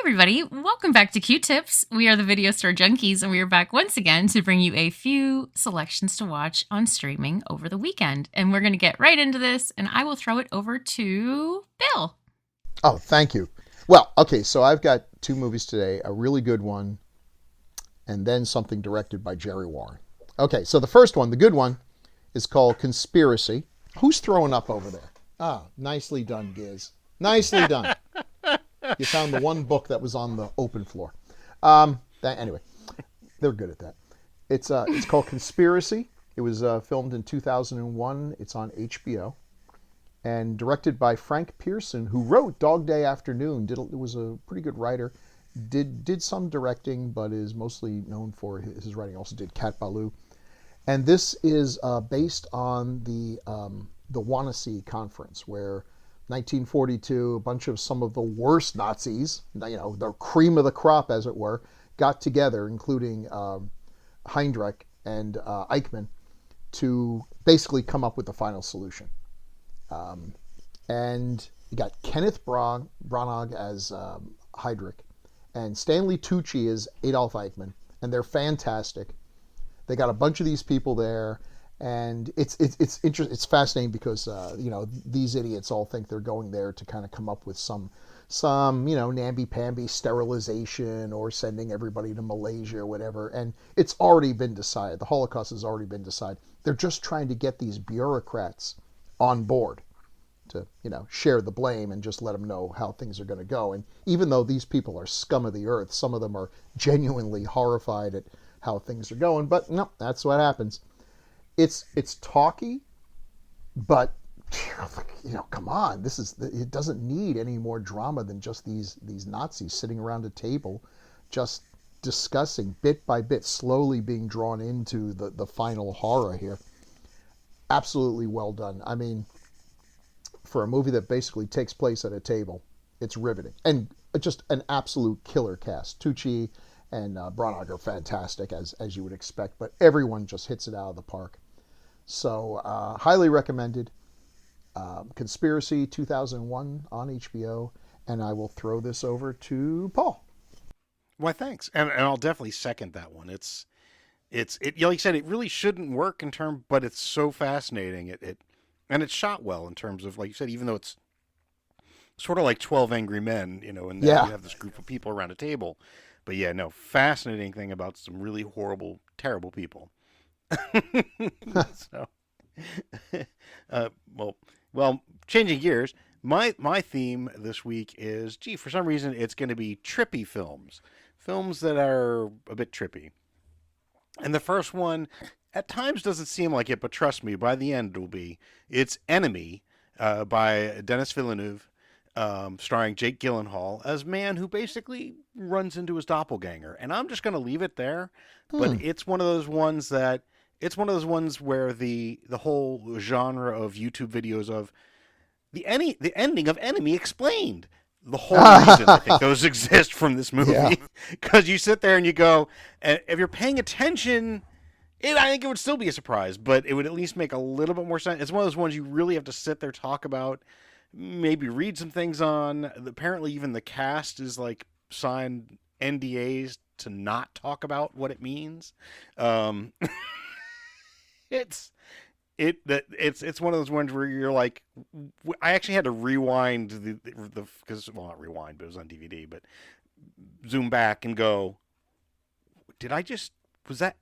everybody, welcome back to Q-Tips. We are the Video Store Junkies, and we are back once again to bring you a few selections to watch on streaming over the weekend. And we're going to get right into this, and I will throw it over to Bill. Oh, thank you. Well, okay, so I've got two movies today, a really good one, and then something directed by Jerry Warren. Okay, so the first one, the good one, is called Conspiracy. Who's throwing up over there? Ah, nicely done, Giz. Nicely done. You found the one book that was on the open floor. Anyway, they're good at that. It's called Conspiracy. It was filmed in 2001. It's on HBO. And directed by Frank Pearson, who wrote Dog Day Afternoon. Was a pretty good writer. Did some directing, but is mostly known for his writing. Also did Cat Ballou. And this is based on the Wannsee Conference, where 1942, a bunch of some of the worst Nazis, the cream of the crop, as it were, got together, including Heydrich and Eichmann, to basically come up with the final solution. And you got Kenneth Branagh as Heydrich, and Stanley Tucci as Adolf Eichmann, and they're fantastic. They got a bunch of these people there. And it's interesting. It's fascinating because these idiots all think they're going there to kind of come up with some namby-pamby sterilization or sending everybody to Malaysia or whatever. And it's already been decided. The Holocaust has already been decided. They're just trying to get these bureaucrats on board to share the blame and just let them know how things are going to go. And even though these people are scum of the earth, some of them are genuinely horrified at how things are going. But no, that's what happens. It's talky, but come on, it doesn't need any more drama than just these Nazis sitting around a table, just discussing bit by bit, slowly being drawn into the final horror here. Absolutely well done. I mean, for a movie that basically takes place at a table, it's riveting and just an absolute killer cast. Tucci and Branagh are fantastic, as you would expect, but everyone just hits it out of the park. So, highly recommended. Conspiracy 2001 on HBO, and I will throw this over to Paul. Why, thanks, and I'll definitely second that one. It's like you said, it really shouldn't work in terms, but it's so fascinating. And it's shot well in terms of, like you said, even though it's sort of like 12 Angry Men, and you have this group of people around a table. But yeah, no, fascinating thing about some really horrible, terrible people. So, well, changing gears, my theme this week is, for some reason, it's going to be trippy films that are a bit trippy. And the first one, at times, doesn't seem like it, but trust me, by the end, it will be. It's Enemy by Denis Villeneuve. Starring Jake Gyllenhaal as man who basically runs into his doppelganger. And I'm just going to leave it there. But it's one of those ones where the whole genre of YouTube videos of the ending of Enemy Explained. The whole reason I think those exist from this movie. Because you sit there and you go, if you're paying attention, I think it would still be a surprise, but it would at least make a little bit more sense. It's one of those ones you really have to sit there, talk about, maybe read some things on. Apparently even the cast is like signed NDAs to not talk about what it means. It's one of those ones where you're like, I actually had to rewind because not rewind, but it was on DVD, but zoom back and go, was that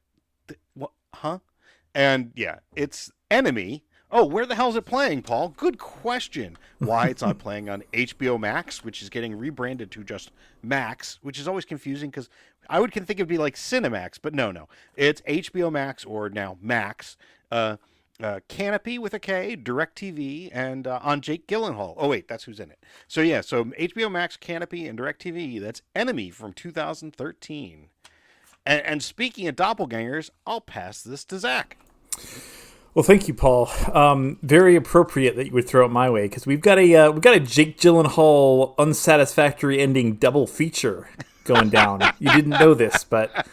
what, huh? And yeah, it's Enemy. Oh, where the hell is it playing, Paul? Good question. Why it's not playing on HBO Max, which is getting rebranded to just Max, which is always confusing because I would think it would be like Cinemax, but no. It's HBO Max or now Max. Canopy with a K, DirecTV, and on Jake Gyllenhaal. Oh, wait, that's who's in it. So yeah, so HBO Max, Canopy, and DirecTV. That's Enemy from 2013. And speaking of doppelgangers, I'll pass this to Zach. Well, thank you, Paul. Very appropriate that you would throw it my way because we've got a Jake Gyllenhaal unsatisfactory ending double feature going down. You didn't know this, but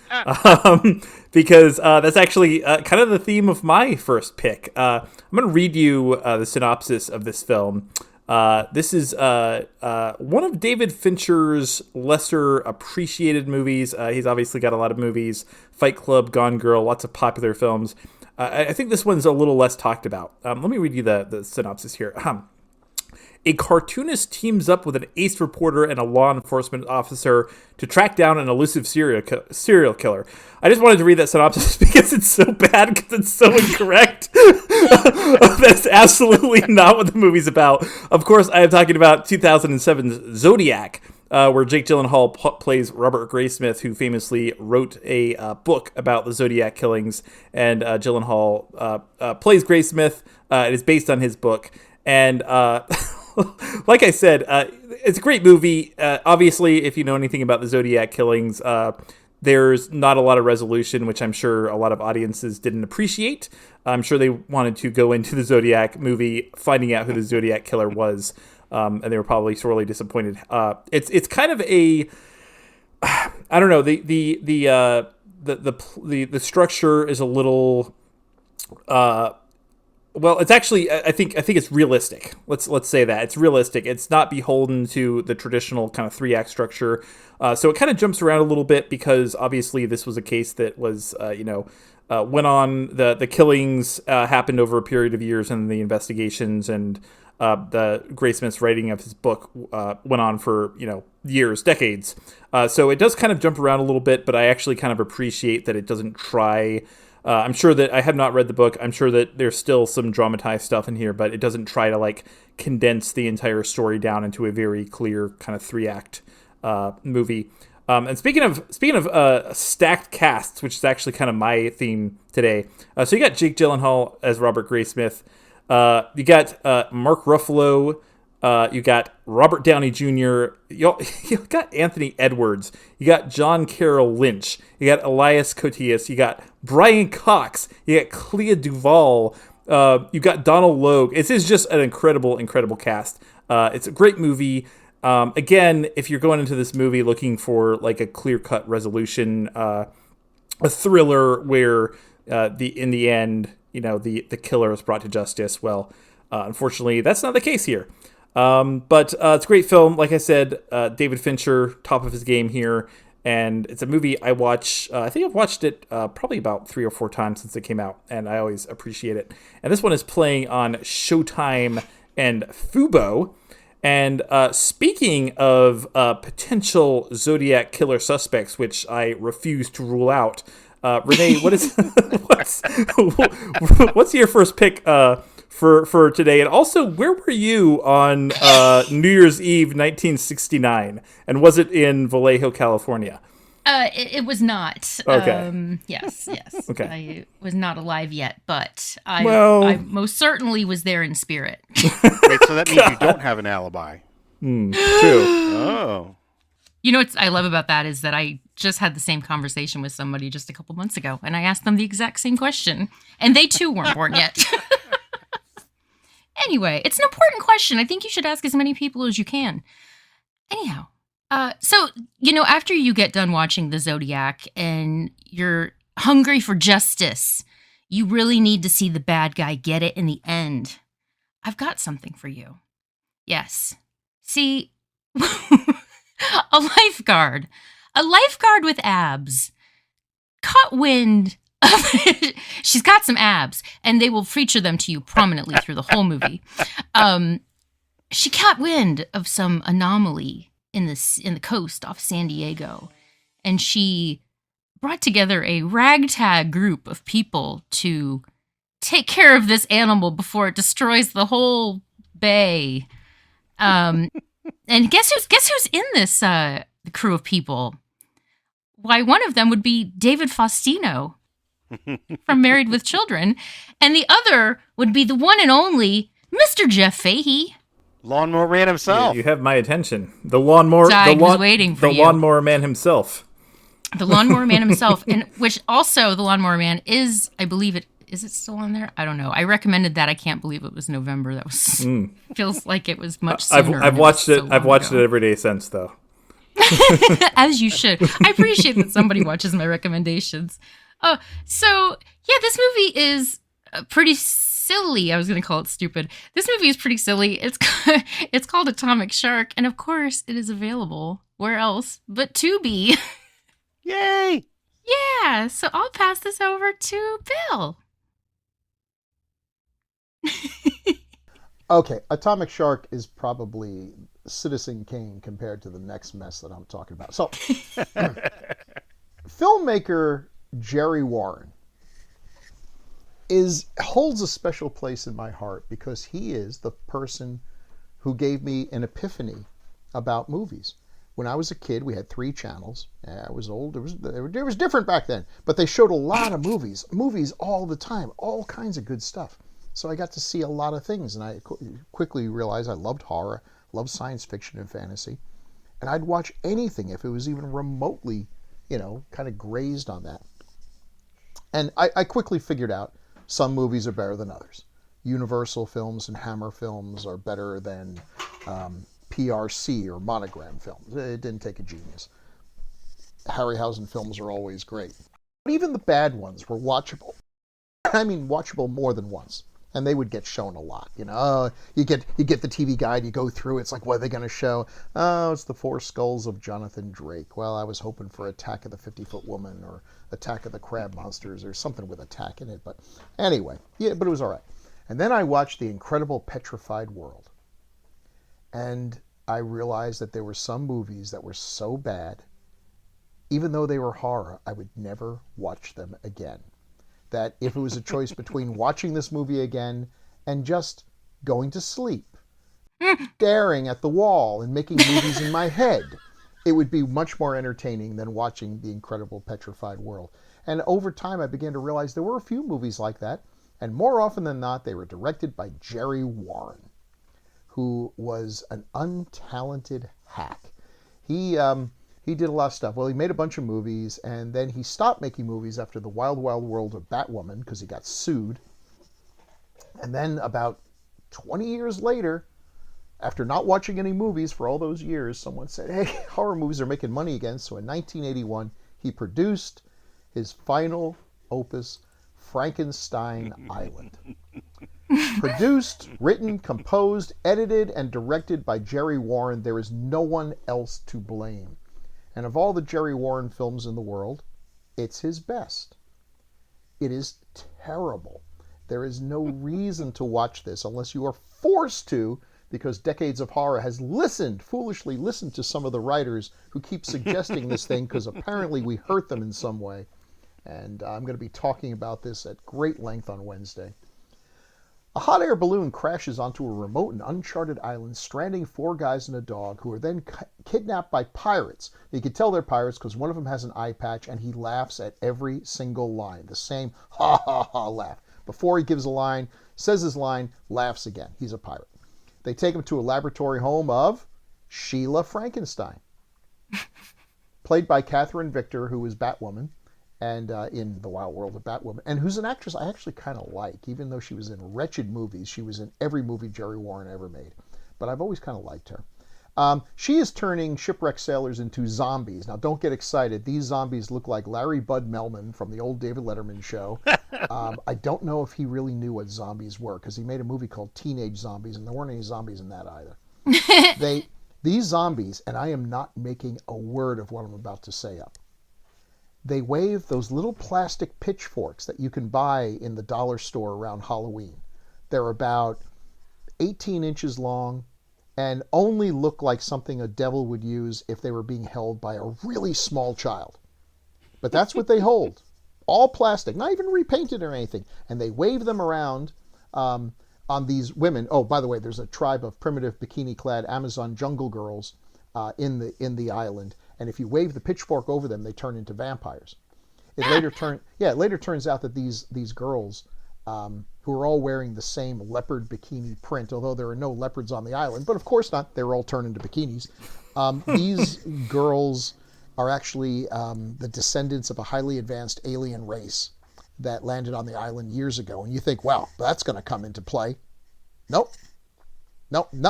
because that's actually kind of the theme of my first pick. I'm going to read you the synopsis of this film. This is one of David Fincher's lesser appreciated movies. He's obviously got a lot of movies: Fight Club, Gone Girl, lots of popular films. I think this one's a little less talked about. Let me read you the synopsis here. A cartoonist teams up with an ace reporter and a law enforcement officer to track down an elusive serial killer. I just wanted to read that synopsis because it's so bad, because it's so incorrect. That's absolutely not what the movie's about. Of course, I am talking about 2007's Zodiac, where Jake Gyllenhaal plays Robert Graysmith, who famously wrote a book about the Zodiac killings, and Gyllenhaal plays Graysmith. It is based on his book, and like I said, it's a great movie. Obviously, if you know anything about the Zodiac killings, there's not a lot of resolution, which I'm sure a lot of audiences didn't appreciate. I'm sure they wanted to go into the Zodiac movie finding out who the Zodiac killer was, and they were probably sorely disappointed. It's kind of a, I don't know, the structure is a little. Well, it's actually, I think it's realistic. Let's say that it's realistic. It's not beholden to the traditional kind of 3-act structure. So it kind of jumps around a little bit because obviously this was a case that was, went on. The killings happened over a period of years, and the investigations and the Graysmith's writing of his book went on for years, decades. So it does kind of jump around a little bit, but I actually kind of appreciate that it doesn't try. I'm sure that I have not read the book. I'm sure that there's still some dramatized stuff in here, but it doesn't try to condense the entire story down into a very clear kind of 3-act movie. And speaking of stacked casts, which is actually kind of my theme today. So you got Jake Gyllenhaal as Robert Graysmith. You got Mark Ruffalo. You got Robert Downey Jr. You got Anthony Edwards. You got John Carroll Lynch. You got Elias Koteas. You got Brian Cox. You got Clea Duvall. You got Donald Logue. This is just an incredible, incredible cast. It's a great movie. Again, if you're going into this movie looking for a clear-cut resolution, a thriller where in the end, the killer is brought to justice, well, unfortunately, that's not the case here. But it's a great film. Like I said, David Fincher, top of his game here. And it's a movie I watch. I think I've watched it probably about 3 or 4 times since it came out, and I always appreciate it. And this one is playing on Showtime and Fubo. And speaking of potential Zodiac killer suspects, which I refuse to rule out, Renee, what's your first pick for today? And also, where were you on New Year's Eve 1969? And was it in Vallejo, California? It was not. Okay. Yes. Okay. I was not alive yet, but I most certainly was there in spirit. Wait, so that means you don't have an alibi. True. Oh. You know what I love about that is that I just had the same conversation with somebody just a couple months ago, and I asked them the exact same question, and they too weren't born yet. Anyway, it's an important question. I think you should ask as many people as you can. Anyhow, so, after you get done watching the Zodiac and you're hungry for justice, you really need to see the bad guy get it in the end. I've got something for you. Yes. See, a lifeguard with abs caught wind of she's got some abs, and they will feature them to you prominently through the whole movie. She caught wind of some anomaly in the coast off San Diego, and she brought together a ragtag group of people to take care of this animal before it destroys the whole bay. And guess who's in this crew of people? Why, one of them would be David Faustino from Married with Children, and the other would be the one and only Mr. Jeff Fahey. Lawnmower Man himself. Yeah, you have my attention. The lawnmower. Was waiting for the you. Lawnmower Man himself. The Lawnmower Man himself, and which also the Lawnmower Man is, I believe it. Is it still on there? I don't know. I recommended that. I can't believe it was November. That was feels like it was much sooner. I've watched it. I've watched it every day since, though. As you should. I appreciate that somebody watches my recommendations. So yeah, this movie is pretty silly. I was going to call it stupid. This movie is pretty silly. It's called Atomic Shark, and of course, it is available where else but Tubi. Yay! Yeah, so I'll pass this over to Bill. Okay, Atomic Shark is probably Citizen Kane compared to the next mess that I'm talking about. So, filmmaker Jerry Warren holds a special place in my heart because he is the person who gave me an epiphany about movies. When I was a kid, we had 3 channels. I was old. It was different back then, but they showed a lot of movies all the time, all kinds of good stuff. So I got to see a lot of things, and I quickly realized I loved horror, loved science fiction and fantasy, and I'd watch anything if it was even remotely, kind of grazed on that. And I quickly figured out some movies are better than others. Universal films and Hammer films are better than PRC or Monogram films. It didn't take a genius. Harryhausen films are always great. But even the bad ones were watchable. I mean, watchable more than once. And they would get shown a lot. You get the TV guide, you go through, it's like, what are they going to show? Oh, it's the 4 Skulls of Jonathan Drake. Well, I was hoping for Attack of the 50-Foot Woman or Attack of the Crab Monsters or something with attack in it. But anyway, but it was all right. And then I watched The Incredible Petrified World. And I realized that there were some movies that were so bad, even though they were horror, I would never watch them again. That if it was a choice between watching this movie again and just going to sleep, staring at the wall and making movies in my head, it would be much more entertaining than watching The Incredible Petrified World. And over time, I began to realize there were a few movies like that, and more often than not, they were directed by Jerry Warren, who was an untalented hack. He did a lot of stuff. Well, he made a bunch of movies, and then he stopped making movies after The Wild Wild World of Batwoman because he got sued. And then about 20 years later, after not watching any movies for all those years, someone said, hey, horror movies are making money again. So in 1981, he produced his final opus, Frankenstein Island. Produced, written, composed, edited, and directed by Jerry Warren, there is no one else to blame. And of all the Jerry Warren films in the world, it's his best. It is terrible. There is no reason to watch this unless you are forced to, because Decades of Horror has foolishly listened to some of the writers who keep suggesting this thing because apparently we hurt them in some way. And I'm going to be talking about this at great length on Wednesday. A hot air balloon crashes onto a remote and uncharted island, stranding 4 guys and a dog, who are then kidnapped by pirates. You can tell they're pirates because one of them has an eye patch, and he laughs at every single line. The same ha ha ha laugh. Before he gives a line, says his line, laughs again. He's a pirate. They take him to a laboratory home of Sheila Frankenstein, played by Catherine Victor, who is Batwoman, and in The Wild World of Batwoman, and who's an actress I actually kind of like, even though she was in wretched movies. She was in every movie Jerry Warren ever made, but I've always kind of liked her. She is turning shipwrecked sailors into zombies. Now, don't get excited. These zombies look like Larry Bud Melman from the old David Letterman show. I don't know if he really knew what zombies were, because he made a movie called Teenage Zombies, and there weren't any zombies in that either. These zombies, and I am not making a word of what I'm about to say up, they wave those little plastic pitchforks that you can buy in the dollar store around Halloween. They're about 18 inches long and only look like something a devil would use if they were being held by a really small child. But that's what they hold. All plastic, not even repainted or anything. And they wave them around on these women. Oh, by the way, there's a tribe of primitive bikini-clad Amazon jungle girls in the island. And if you wave the pitchfork over them, they turn into vampires. It later turns out that these girls, who are all wearing the same leopard bikini print, although there are no leopards on the island, but of course not, they were all turned into bikinis. These girls are actually the descendants of a highly advanced alien race that landed on the island years ago. And you think, well, that's going to come into play. Nope.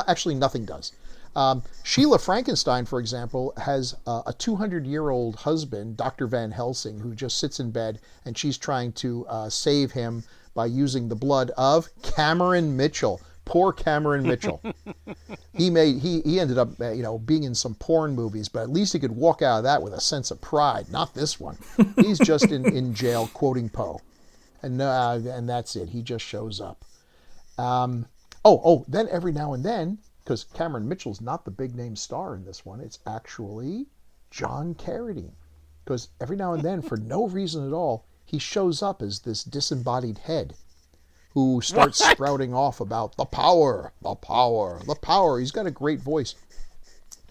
Actually, nothing does. Sheila Frankenstein, for example, has a 200-year-old husband, Dr. Van Helsing, who just sits in bed, and she's trying to save him by using the blood of Cameron Mitchell. Poor Cameron Mitchell. He ended up being in some porn movies, but at least he could walk out of that with a sense of pride. Not this one. He's just in jail quoting Poe, and that's it. He just shows up. Then every now and then, because Cameron Mitchell's not the big name star in this one, it's actually John Carradine. Because every now and then, for no reason at all, he shows up as this disembodied head who starts sprouting off about the power, the power, the power. He's got a great voice.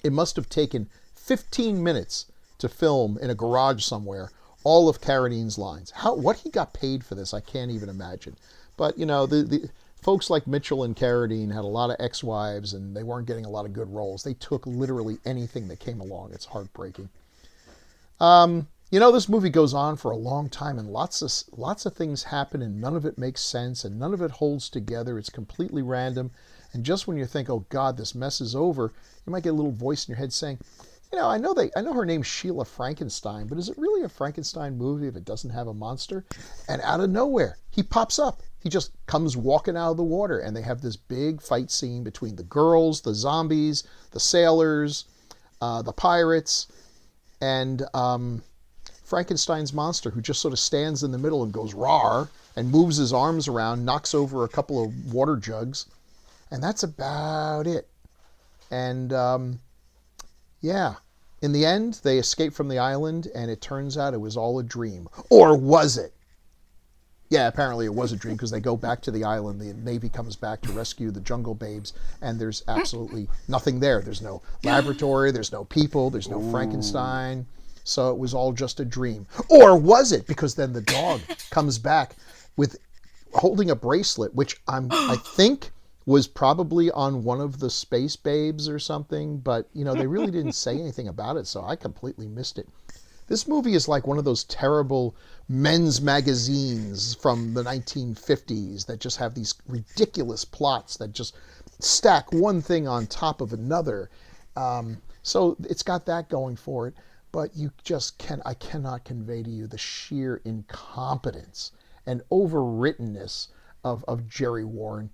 It must have taken 15 minutes to film in a garage somewhere all of Carradine's lines. What he got paid for this, I can't even imagine. But, the folks like Mitchell and Carradine had a lot of ex-wives, and they weren't getting a lot of good roles. They took literally anything that came along. It's heartbreaking. This movie goes on for a long time, and lots of things happen, and none of it makes sense, and none of it holds together. It's completely random. And just when you think, oh God, this mess is over, you might get a little voice in your head saying, I know her name's Sheila Frankenstein, but is it really a Frankenstein movie if it doesn't have a monster? And out of nowhere, he pops up. He just comes walking out of the water, and they have this big fight scene between the girls, the zombies, the sailors, the pirates, and Frankenstein's monster, who just sort of stands in the middle and goes rawr and moves his arms around, knocks over a couple of water jugs, and that's about it. And in the end, they escape from the island, and it turns out it was all a dream. Or was it? Yeah, apparently it was a dream, because they go back to the island. The Navy comes back to rescue the jungle babes, and there's absolutely nothing there. There's no laboratory, there's no people, there's no Frankenstein. So it was all just a dream. Or was it? Because then the dog comes back with holding a bracelet, which I think was probably on one of the space babes or something, but they really didn't say anything about it, so I completely missed it. This movie is like one of those terrible men's magazines from the 1950s that just have these ridiculous plots that just stack one thing on top of another. So it's got that going for it, but I cannot convey to you the sheer incompetence and overwrittenness of Jerry Warren.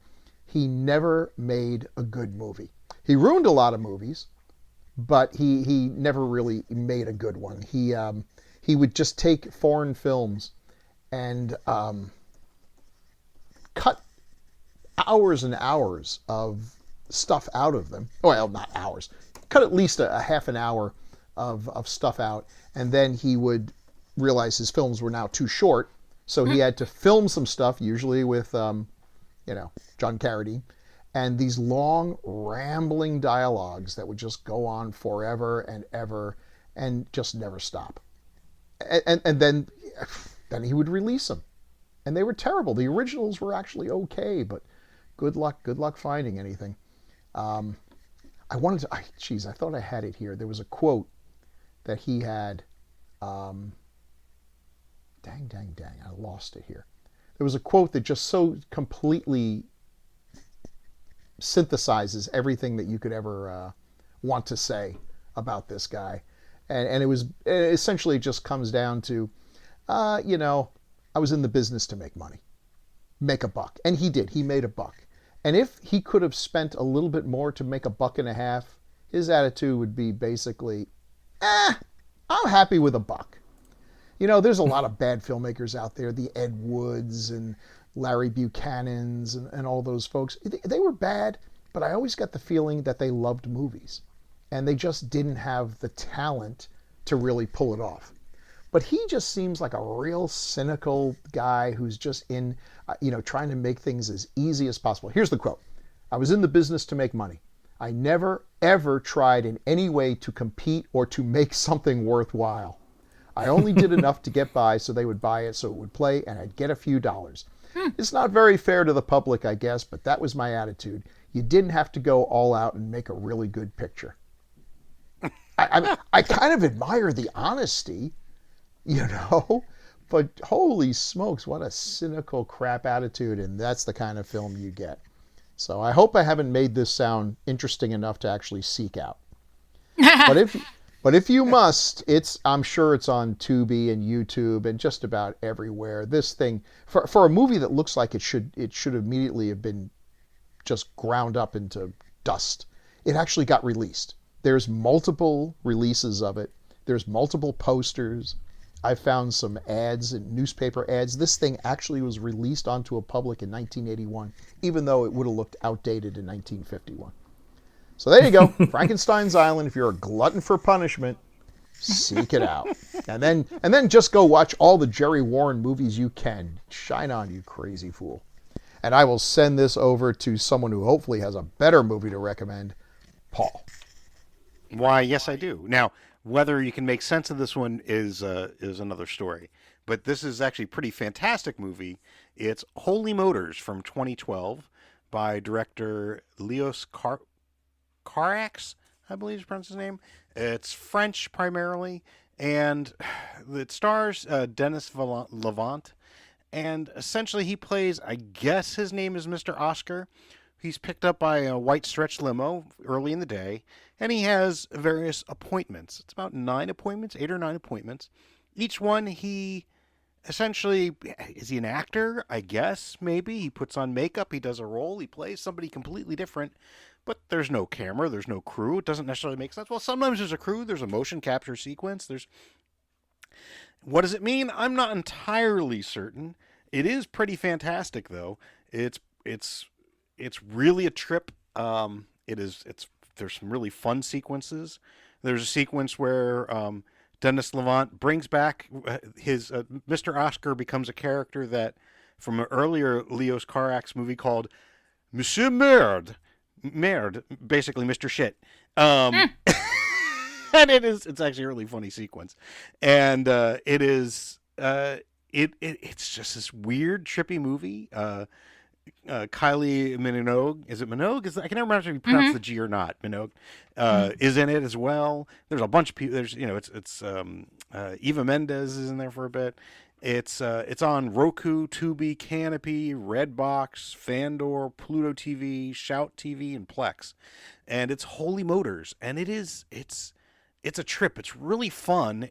He never made a good movie. He ruined a lot of movies, but he never really made a good one. He would just take foreign films and cut hours and hours of stuff out of them. Well, not hours. Cut at least a half an hour of stuff out, and then he would realize his films were now too short, so he had to film some stuff, usually with John Carradine, and these long, rambling dialogues that would just go on forever and ever and just never stop. And then he would release them. And they were terrible. The originals were actually okay, but good luck finding anything. I thought I had it here. There was a quote that he had. Dang, I lost it here. There was a quote that just so completely synthesizes everything that you could ever want to say about this guy. And it essentially just comes down to, I was in the business to make money, make a buck. And he did. He made a buck. And if he could have spent a little bit more to make $1.50, his attitude would be basically, I'm happy with $1. There's a lot of bad filmmakers out there, the Ed Woods and Larry Buchanans and all those folks. They were bad, but I always got the feeling that they loved movies. And they just didn't have the talent to really pull it off. But he just seems like a real cynical guy who's just in, trying to make things as easy as possible. Here's the quote. I was in the business to make money. I never, ever tried in any way to compete or to make something worthwhile. I only did enough to get by so they would buy it, so it would play, and I'd get a few dollars. It's not very fair to the public, I guess, but that was my attitude. You didn't have to go all out and make a really good picture. I kind of admire the honesty, but holy smokes, what a cynical crap attitude, and that's the kind of film you get. So I hope I haven't made this sound interesting enough to actually seek out. But But if you must, I'm sure it's on Tubi and YouTube and just about everywhere. This thing, for a movie that looks like it should immediately have been just ground up into dust, it actually got released. There's multiple releases of it. There's multiple posters. I found some ads and newspaper ads. This thing actually was released onto a public in 1981, even though it would have looked outdated in 1951. So there you go, Frankenstein's Island. If you're a glutton for punishment, seek it out, and then just go watch all the Jerry Warren movies you can. Shine on, you crazy fool! And I will send this over to someone who hopefully has a better movie to recommend, Paul. Why, yes, I do. Now, whether you can make sense of this one is another story. But this is actually a pretty fantastic movie. It's Holy Motors from 2012 by director Leos Carax, I believe is pronounced his name. It's French primarily, and it stars Denis Lavant. And essentially he plays, I guess his name is Mr. Oscar. He's picked up by a white stretch limo early in the day, and he has various appointments. It's about 8 or 9 appointments. Each one he essentially, is he an actor? I guess, maybe. He puts on makeup, he does a role, he plays somebody completely different, but there's no camera, there's no crew. It doesn't necessarily make sense. Well, sometimes there's a crew, there's a motion capture sequence, what does it mean? I'm not entirely certain. It is pretty fantastic, though. It's really a trip. There's some really fun sequences. There's a sequence where Denis Lavant brings back his Mr. Oscar becomes a character that from an earlier Leos Carax movie called Monsieur Merde, basically Mr. Shit. And it's actually a really funny sequence, and it's just this weird trippy movie. Kylie Minogue, is it Minogue? I can never remember if you pronounce the G or not. Minogue is in it as well. There's a bunch of people. There's it's Eva Mendes is in there for a bit. It's on Roku, Tubi, Canopy, Redbox, Fandor, Pluto TV, Shout TV, and Plex, and it's Holy Motors, and it's a trip. It's really fun.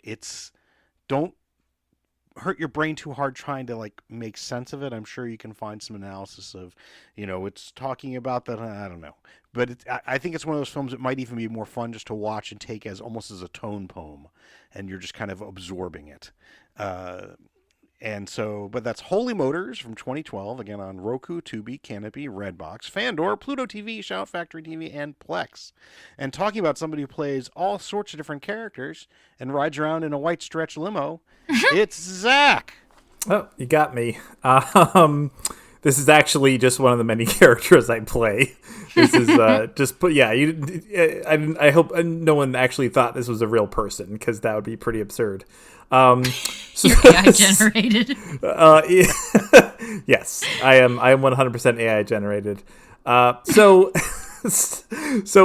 Don't hurt your brain too hard trying to like make sense of it. I'm sure you can find some analysis of, it's talking about that. I don't know, but I think it's one of those films that might even be more fun just to watch and take as almost as a tone poem, and you're just kind of absorbing it. But that's Holy Motors from 2012, again on Roku, Tubi, Canopy, Redbox, Fandor, Pluto TV, Shout Factory TV, and Plex. And talking about somebody who plays all sorts of different characters and rides around in a white stretch limo, it's Zach. Oh, you got me. This is actually just one of the many characters I play. This is I hope no one actually thought this was a real person, because that would be pretty absurd. You're AI generated. Yes, I am 100% AI generated. So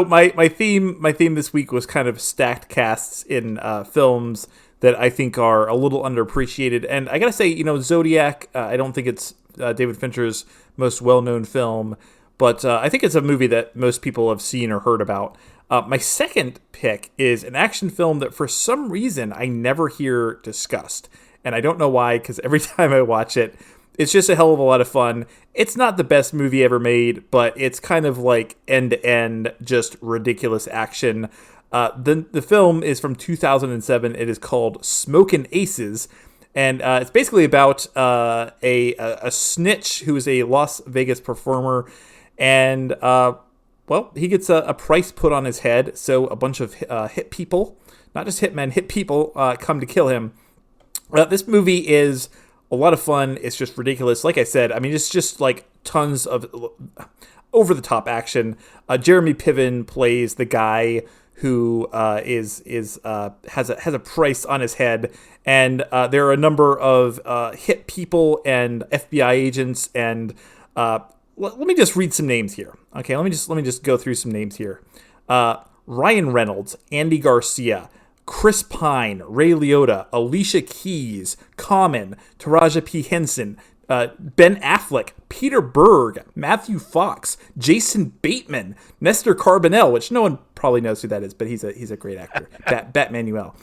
my theme this week was kind of stacked casts in films that I think are a little underappreciated. And I gotta say, Zodiac, I don't think it's David Fincher's most well-known film, but I think it's a movie that most people have seen or heard about. My second pick is an action film that for some reason I never hear discussed. And I don't know why, because every time I watch it, it's just a hell of a lot of fun. It's not the best movie ever made, but it's kind of like end-to-end, just ridiculous action. The film is from 2007. It is called Smokin' Aces. And it's basically about a snitch who is a Las Vegas performer. And he gets a price put on his head, so a bunch of hit people, not just hitmen, hit people come to kill him. This movie is a lot of fun. It's just ridiculous. Like I said, I mean, it's just like tons of over-the-top action. Jeremy Piven plays the guy who has a price on his head, and there are a number of hit people and FBI agents and let me just read some names here. Okay, let me just go through some names here. Ryan Reynolds, Andy Garcia, Chris Pine, Ray Liotta, Alicia Keys, Common, Taraji P. Henson, Ben Affleck, Peter Berg, Matthew Fox, Jason Bateman, Nestor Carbonell, which no one probably knows who that is, but he's a great actor. Batmanuel,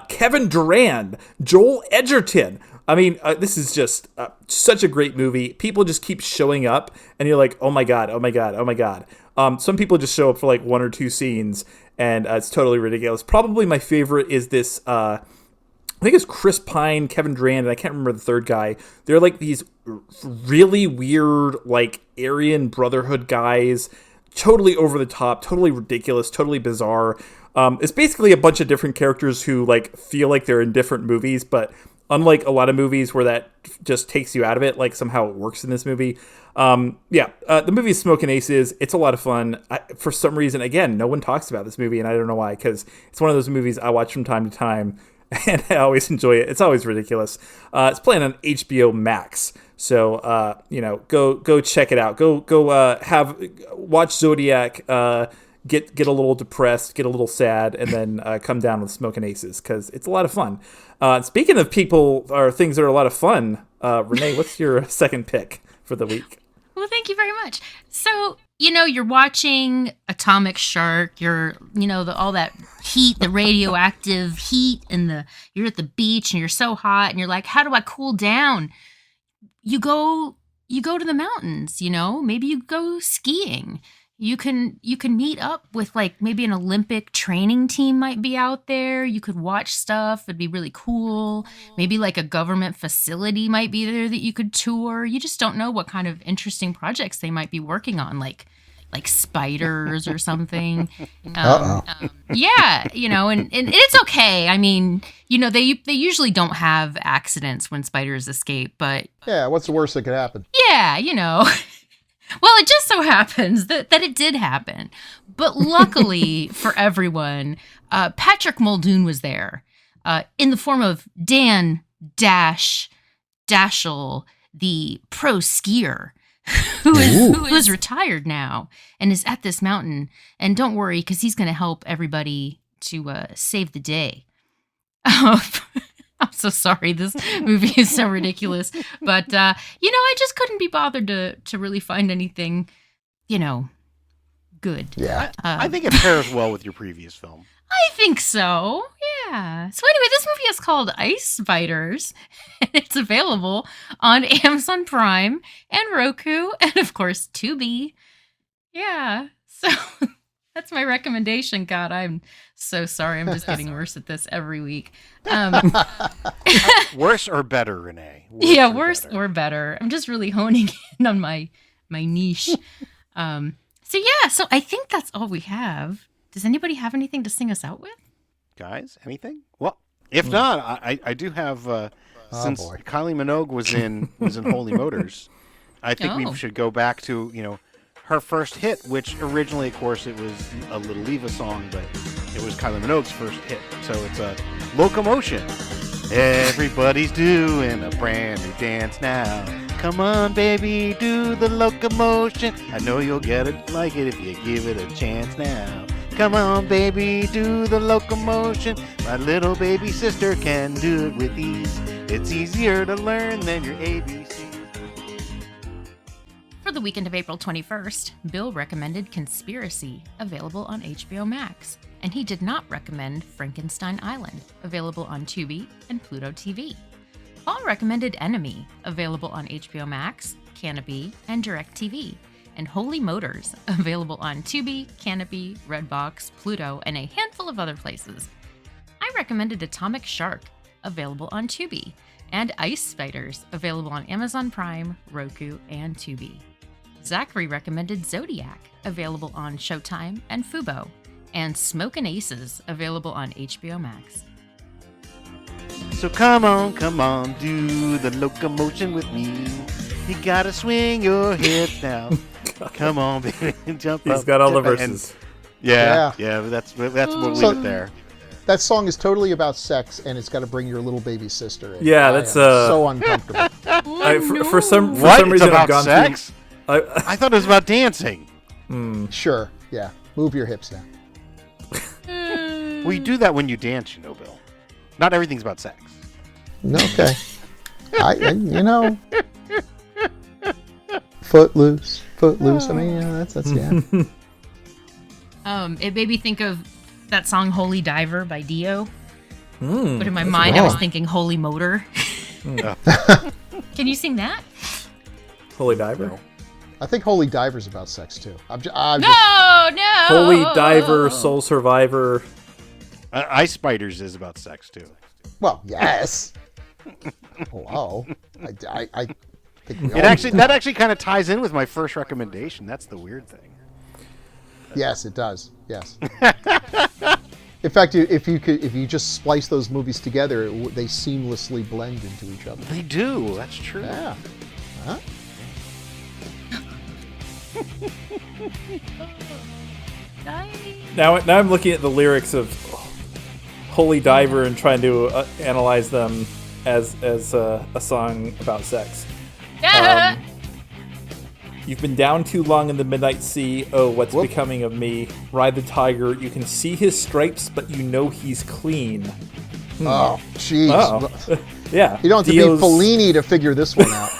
Kevin Durand, Joel Edgerton. I mean, this is just such a great movie. People just keep showing up, and you're like, oh my god, oh my god, oh my god. Some people just show up for like 1 or 2 scenes, and it's totally ridiculous. Probably my favorite is this. I think it's Chris Pine, Kevin Durand, and I can't remember the third guy. They're like these really weird, like Aryan Brotherhood guys, totally over the top, totally ridiculous, totally bizarre. It's basically a bunch of different characters who like feel like they're in different movies, but unlike a lot of movies where that just takes you out of it, like somehow it works in this movie. The movie is Smokin' Aces. It's a lot of fun. For some reason, again, no one talks about this movie, and I don't know why, because it's one of those movies I watch from time to time. And I always enjoy it. It's always ridiculous. It's playing on HBO Max, so go check it out. Go watch Zodiac. Get a little depressed, get a little sad, and then come down with Smokin' Aces because it's a lot of fun. Speaking of people or things that are a lot of fun, Renee, what's your second pick for the week? Well, thank you very much. So, you're watching Atomic Shark, all that heat, the radioactive heat, and you're at the beach and you're so hot and you're like, how do I cool down? You go to the mountains, maybe you go skiing. You can meet up with like maybe an Olympic training team might be out there. You could watch stuff. It'd be really cool. Maybe like a government facility might be there that you could tour. You just don't know what kind of interesting projects they might be working on, like spiders or something. Yeah, and it's okay. I mean, they usually don't have accidents when spiders escape, but yeah, what's the worst that could happen? Yeah, Well, it just so happens that it did happen. But luckily for everyone, Patrick Muldoon was there in the form of Dan Dashel, the pro skier, who is retired now and is at this mountain. And don't worry, because he's going to help everybody to save the day. I'm so sorry. This movie is so ridiculous. But, I just couldn't be bothered to really find anything, good. Yeah. I think it pairs well with your previous film. I think so. Yeah. So anyway, this movie is called Ice Spiders. And it's available on Amazon Prime and Roku and, of course, Tubi. Yeah. So that's my recommendation. God, I'm so sorry. I'm just getting worse at this every week. Worse or better, Renee? Worse or better. I'm just really honing in on my niche. So I think that's all we have. Does anybody have anything to sing us out with? Guys, anything? Well, if not, I do have. Since Kylie Minogue was in Holy Motors, I think we should go back to her first hit, which originally, of course, it was a Little Eva song, but it was Kylie Minogue's first hit. So it's a Locomotion. Everybody's doing a brand new dance now. Come on, baby, do the locomotion. I know you'll get it like it if you give it a chance now. Come on, baby, do the locomotion. My little baby sister can do it with ease. It's easier to learn than your ABC. For the weekend of April 21st, Bill recommended Conspiracy, available on HBO Max, and he did not recommend Frankenstein Island, available on Tubi and Pluto TV. Paul recommended Enemy, available on HBO Max, Canopy, and DirecTV, and Holy Motors, available on Tubi, Canopy, Redbox, Pluto, and a handful of other places. I recommended Atomic Shark, available on Tubi, and Ice Spiders, available on Amazon Prime, Roku, and Tubi. Zachary recommended Zodiac, available on Showtime and Fubo, and Smokin' Aces, available on HBO Max. So come on, do the locomotion with me. You gotta swing your hips now. Come on, baby, jump up. He's got all the verses. Yeah, that's we'll leave it there. That song is totally about sex, and it's got to bring your little baby sister in. Yeah, that's so uncomfortable. For some What? It's reason, about I've gone sex? through. I thought it was about dancing. Sure, yeah. Move your hips now. Well, you do that when you dance, Bill. Not everything's about sex. Okay. Footloose. I mean, that's yeah. It made me think of that song "Holy Diver" by Dio. But in my that's mind, I was wrong. thinking "Holy Motor." Can you sing that? Holy Diver. I think Holy Diver's about sex too. I'm just, No. Holy Diver, Soul Survivor. Ice Spiders is about sex too. well, yes. Hello. I think we all- That actually kind of ties in with my first recommendation. That's the weird thing. Yes, it does. Yes. In fact, if you just splice those movies together, they seamlessly blend into each other. They do. That's true. Yeah. Huh? Now I'm looking at the lyrics of Holy Diver and trying to analyze them as a song about sex. You've been down too long in the midnight sea. Oh, what's Whoop. becoming of me? Ride the tiger. You can see his stripes, but you know he's clean. Oh, jeez. Oh, yeah. You don't have to Dio's- be Fellini to figure this one out.